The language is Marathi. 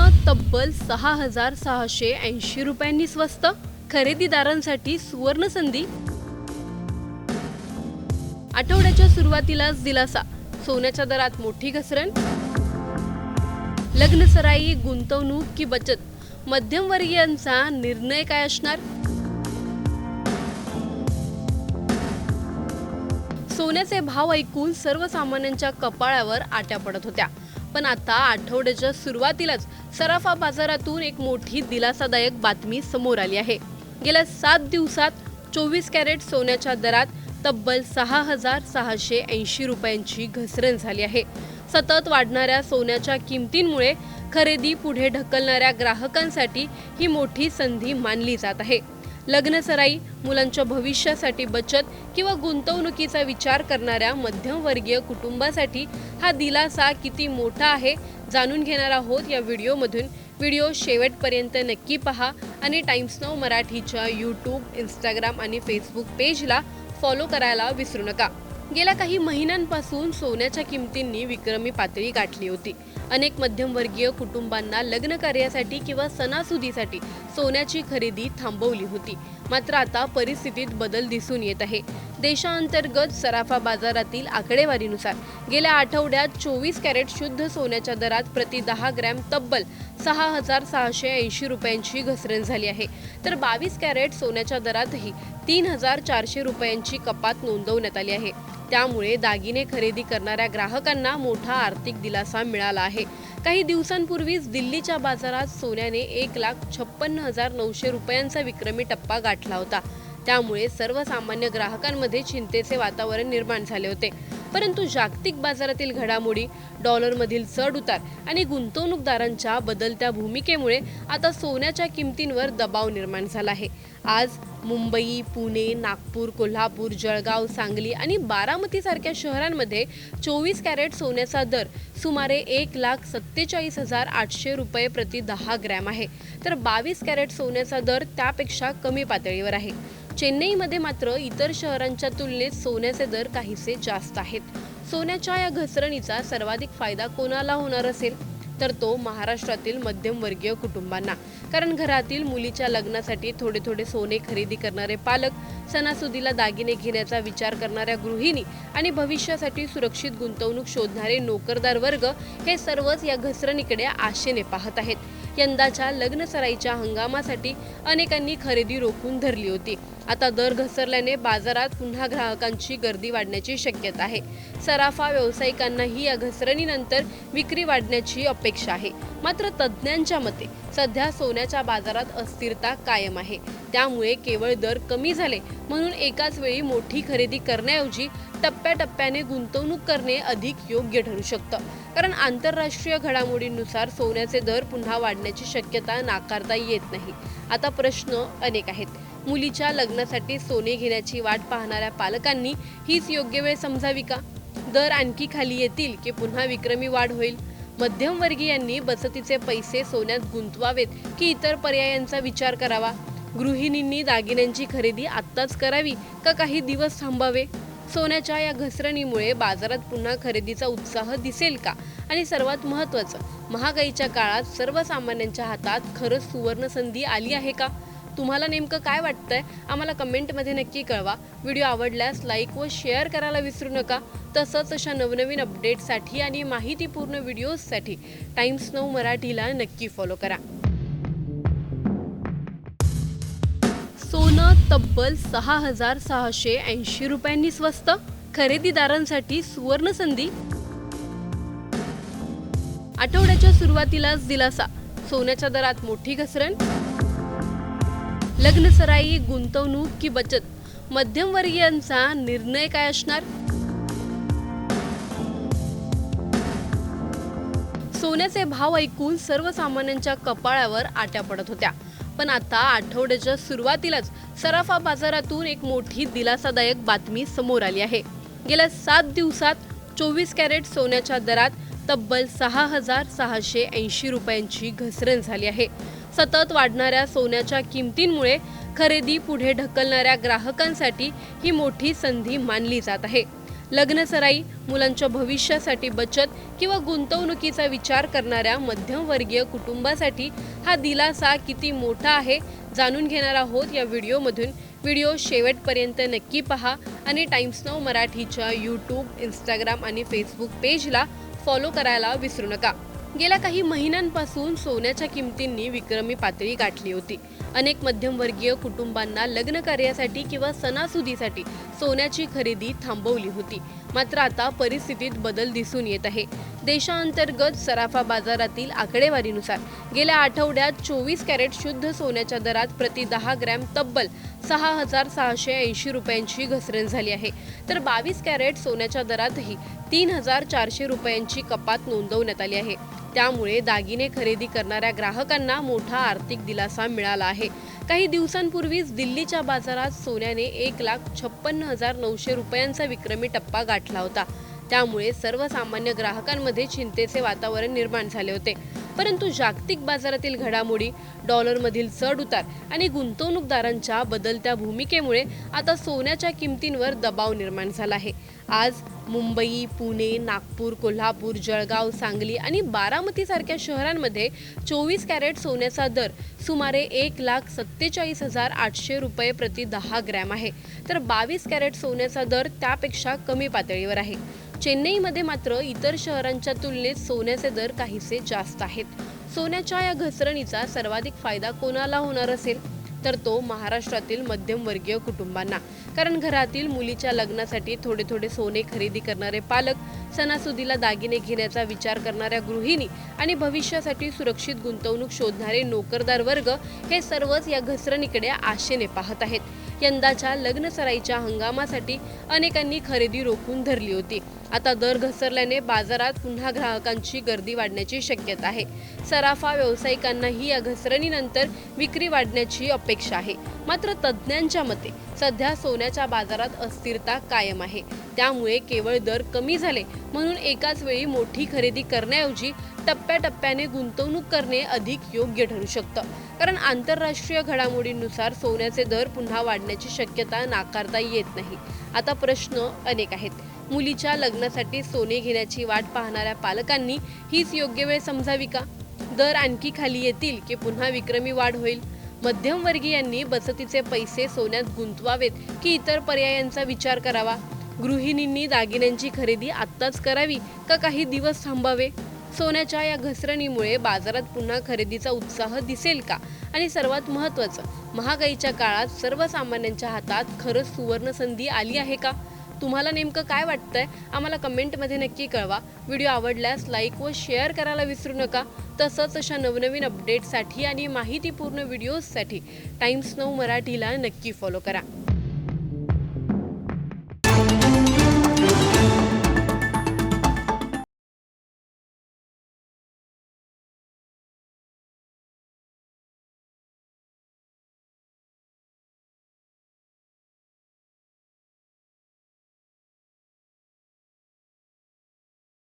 सोनं तब्बल 6,680 रुपयांनी स्वस्त, खरेदीदारांसाठी सुवर्ण संधी. आठवड्याच्या सुरुवातीलाच दिलासा, सोन्याच्या दरात मोठी घसरण. लग्नसराई, गुंतवणूक की बचत, मध्यमवर्गीयांचा निर्णय काय असणार? सोन्याचे भाव ऐकून सर्वसामान्यांच्या कपाळावर आट्या पडत होत्या. पण आता आठवड्याच्या सुरुवातीलाच सराफा बाजारातून एक मोठी दिलासादायक बातमी समोर आली आहे. गेल्या 7 दिवसात 24 कॅरेट सोन्याच्या दरात तब्बल 6,680 रुपयांची घसरण झाली आहे. सतत वाढणाऱ्या सोन्याच्या किमतींमुळे खरेदी पुढे ढकलणाऱ्या ग्राहकांसाठी ही मोठी संधी मानली जात आहे. लग्नसराई, मुलांच्या भविष्यासाठी बचत किंवा गुंतवणुकीचा विचार करणाऱ्या मध्यमवर्गीय कुटुंबासाठी हा दिलासा किती मोठा आहे जाणून घेणार आहोत या व्हिडिओमधून. व्हिडिओ शेवटपर्यंत नक्की पहा आणि टाइम्स नाऊ मराठीच्या यूट्यूब, इंस्टाग्राम आणि फेसबुक पेजला फॉलो करायला विसरू नका. गेल्या काही महिन्यांपासून सोन्याच्या किमतींनी विक्रमी पातळी गाठली होती. अनेक मध्यमवर्गीय कुटुंबांना लग्न कार्यासाठी किंवा सणासुदीसाठी सोन्याची खरेदी थांबवली होती. मात्र आता परिस्थितीत बदल दिसून येत आहे. देशांतर्गत सराफा बाजारातील आकडेवारीनुसार गेल्या आठवड्यात 24 कॅरेट शुद्ध सोन्याच्या दरात प्रति 10 ग्रॅम तब्बल 6,680 रुपयांची घसरण झाली आहे. तर 22 कॅरेट सोन्याच्या दरातही 3,400 रुपयांची कपात नोंदवण्यात आली आहे. त्यामुळे दागिने खरेदी करणाऱ्या ग्राहकांना मोठा आर्थिक दिलासा मिळाला आहे. काही दिवसांपूर्वीच दिल्लीच्या बाजारात सोन्याने 1,56,900 रुपयांचा विक्रमी टप्पा गाठला होता. त्यामुळे सर्वसामान्य ग्राहकांमध्ये चिंतेचे वातावरण निर्माण झाले होते. परंतु जागतिक बाजारातील घडामोडी, डॉलरमधील चढ-उतार आणि गुंतवणूकदारांच्या बदलत्या भूमिकेमुळे आता सोन्याच्या किमतींवर दबाव निर्माण झाला आहे. आज मुंबई, पुणे, नागपूर, कोल्हापूर, जळगाव, सांगली आणि बारामती सारख्या शहरांमध्ये 24 कॅरेट सोन्याचा दर सुमारे 1,47,800 रुपये प्रति 10 ग्रॅम आहे. तर 22 कॅरेट सोन्याचा दर त्यापेक्षा कमी पातळीवर आहे. चेन्नईमध्ये मात्र इतर शहरांच्या तुलनेत सोन्याचे दर काहीसे जास्त आहेत. सोन्याच्या या घसरणीचा सर्वाधिक फायदा कोणाला होणार असेल तर तो महाराष्ट्रातील मध्यमवर्गीय कुटुंबांना. कारण घरातील मुलीच्या लग्नासाठी थोडे थोडे सोने खरेदी करणारे पालक, सणासुदीला दागिने घेण्याचा विचार करणाऱ्या गृहिणी आणि भविष्यासाठी सुरक्षित गुंतवणूक शोधणारे नोकरदार वर्ग हे सर्वच या घसरणीकडे आशेने पाहत आहेत. यंदाच्या लग्नसराईच्या हंगामासाठी अनेकांनी खरेदी रोखून धरली होती. आता दर घसरल्याने बाजारात पुन्हा ग्राहकांची गर्दी वाढण्याची शक्यता आहे. सराफा व्यावसायिकांनाही या घसरणीनंतर विक्री वाढण्याची अपेक्षा आहे. मात्र तज्ज्ञांच्या मते सध्या सोन्याच्या बाजारात अस्थिरता कायम आहे. त्यामुळे केवळ दर कमी झाले म्हणून एकाच वेळी मोठी खरेदी करण्याऐवजी टप्प्याटप्प्याने गुंतवणूक करणे अधिक योग्य ठरू शकतं. कारण आंतरराष्ट्रीय घडामोडींनुसार सोन्याचे दर पुन्हा वाढण्याची शक्यता नाकारता येत नाही. आता प्रश्न अनेक आहेत. मुलीच्या लग्नासाठी सोने घेण्याची वाट पाहणाऱ्या पालकांनी हीच योग्य वेळ समजावी का? दर आणखी खाली येतील की पुन्हा विक्रमी वाढ होईल? मध्यमवर्गीयांनी बचतीचे पैसे सोन्यात गुंतवावेत की इतर पर्यायांचा विचार करावा? गृहिणींनी दागिन्यांची खरेदी आत्ताच करावी का काही दिवस थांबावे? सोन्याच्या या घसरणीमुळे बाजारात पुन्हा खरेदीचा उत्साह दिसेल का? आणि सर्वात महत्त्वाचं, महागाईच्या काळात सर्वसामान्यांच्या हातात खरंच सुवर्ण संधी आली आहे का? तुम्हाला नेमकं काय वाटतंय आम्हाला कमेंटमध्ये नक्की कळवा. व्हिडिओ आवडल्यास लाईक व शेअर करायला विसरू नका. तसंच अशा नवनवीन अपडेट्ससाठी आणि माहितीपूर्ण व्हिडिओजसाठी टाइम्स नाऊ मराठीला नक्की फॉलो करा. सोनं तब्बल 6,680 रुपयांनी स्वस्त, खरेदीदारांसाठी सुवर्ण संधी. आठवड्याच्या सुरुवातीलाच दिलासा, सोन्याच्या दरात मोठी घसरण. लग्नसराई, गुंतवणूक की बचत, मध्यमवर्गीयांचा निर्णय काय असणार? सोन्याचे भाव ऐकून सर्वसामान्यांच्या कपाळावर आट्या पडत होत्या. पण आता आठवड्याच्या सुरुवातीलाच सराफा बाजारातून एक मोठी दिलासादायक बातमी समोर आली आहे. गेल्या 7 दिवसात 24 कॅरेट सोन्याच्या दरात तब्बल 6,680 रुपयांची घसरण झाली आहे. सतत वाढणाऱ्या सोन्याच्या किमतींमुळे खरेदी पुढे ढकलणाऱ्या ग्राहकांसाठी ही मोठी संधी मानली जात आहे. लग्नसराई, मुलांच्या भविष्यासाठी बचत किंवा गुंतवणुकीचा विचार करणाऱ्या मध्यमवर्गीय कुटुंबासाठी हा दिलासा किती मोठा आहे जाणून घेणार आहोत या व्हिडिओमधून। व्हिडिओ शेवटपर्यंत नक्की पहा आणि टाइम्स नाऊ मराठीच्या यूट्यूब, इंस्टाग्राम आणि फेसबुक पेजला फॉलो करायला विसरू नका। गेल्या काही महिन्यांपासून सोन्याच्या किमतींनी विक्रमी पातळी गाठली होती। अनेक मध्यमवर्गीय कुटुंबांना लग्न कार्यासाठी किंवा सणासुदीसाठी सोन्याची खरेदी थांबवली होती। मात्र आता परिस्थितीत बदल दिसून येत आहे। देशांतर्गत सराफा बाजारातील आकडेवारीनुसार गेल्या आठवड्यात 24 कॅरेट शुद्ध सोन्याच्या दरात प्रति 10 ग्रॅम तब्बल 6,680 रुपयांची घसरण झाली आहे, तर 22 कॅरेट सोन्याच्या दरातही 3,400 रुपयांची कपात नोंदवण्यात आली आहे। त्यामुळे दागिने खरेदी करणाऱ्या ग्राहकांना मोठा आर्थिक दिलासा मिळाला आहे। काही दिवसांपूर्वीच दिल्लीच्या बाजारात सोन्याने 1,56,900 रुपयांचा विक्रमी टप्पा गाठला होता। त्यामुळे सर्वसामान्य ग्राहकांमध्ये चिंतेचे वातावरण निर्माण झाले होते। परंतु जागतिक बाजारातील घडामोडी, डॉलरमधील चढ-उतार आणि गुंतवणूकदारांच्या बदलत्या भूमिकेमुळे आता सोन्याच्या किमतींवर दबाव निर्माण झाला आहे। आज मुंबई, पुणे, नागपूर, कोल्हापूर, जळगाव, सांगली आणि बारामती सारख्या शहरांमध्ये 24 कॅरेट सोन्याचा दर सुमारे 1,47,800 रुपये प्रति 10 ग्रॅम आहे, तर 22 कॅरेट सोन्याचा दर त्यापेक्षा कमी पातळीवर आहे। चेन्नईमध्ये मात्र इतर शहरांच्या तुलनेत सोन्याचे दर काहीसे जास्त आहेत। सोन्याच्या या घसरणीचा सर्वाधिक फायदा कोणाला होणार असेल, तर तो महाराष्ट्रातील मध्यमवर्गीय कुटुंबांना। कारण घरातील मुलीच्या लग्नासाठी थोडे थोडे सोने खरेदी करणारे पालक, सणासुदीला दागिने घेण्याचा विचार करणाऱ्या गृहिणी आणि भविष्यासाठी सुरक्षित गुंतवणूक शोधणारे नोकरदार वर्ग हे सर्वच या घसरणीकडे आशेने पाहत आहेत। यंदाच्या लग्नसराईच्या हंगामासाठी अनेकांनी खरेदी रोखून धरली होती। आता दर घसरल्याने बाजारात पुन्हा ग्राहकांची गर्दी वाढण्याची शक्यता आहे। सराफा व्यावसायिकांनाही या घसरणीनंतर विक्री वाढण्याची अपेक्षा आहे। मात्र तज्ज्ञांच्या मते सध्या सोन्याच्या बाजारात अस्थिरता कायम आहे। त्यामुळे केवळ दर कमी झाले म्हणून एकाच वेळी मोठी खरेदी करण्याऐवजी टप्प्याटप्प्याने गुंतवणूक करणे अधिक योग्य ठरू शकतं। कारण आंतरराष्ट्रीय घडामोडींनुसार सोन्याचे दर पुन्हा वाढण्याची शक्यता नाकारता येत नाही। आता प्रश्न अनेक आहेत। मुलीच्या लग्नासाठी सोने घेण्याची वाट पाहणाऱ्या पालकांनी हीच योग्य वेळ समजावी का? दर आणखी खाली येतील की पुन्हा विक्रमी वाढ होईल? मध्यमवर्गीयांनी बचतीचे पैसे सोन्यात गुंतवावेत की इतर पर्यायांचा विचार करावा? गृहिणींनी दागिन्यांची खरेदी आत्ताच करावी का काही दिवस थांबावे? सोन्याच्या या घसरणीमुळे बाजारात पुन्हा खरेदीचा उत्साह दिसेल का? आणि सर्वात महत्त्वाचं, महागाईच्या काळात सर्वसामान्यांच्या हातात खरंच सुवर्ण संधी आली आहे का? तुम्हाला नेमकं काय वाटतंय आम्हाला कमेंटमध्ये नक्की कळवा। व्हिडिओ आवडल्यास लाईक व शेअर करायला विसरू नका। तसंच अशा नवनवीन अपडेट्ससाठी आणि माहितीपूर्ण व्हिडिओजसाठी टाइम्स नाऊ मराठीला नक्की फॉलो करा।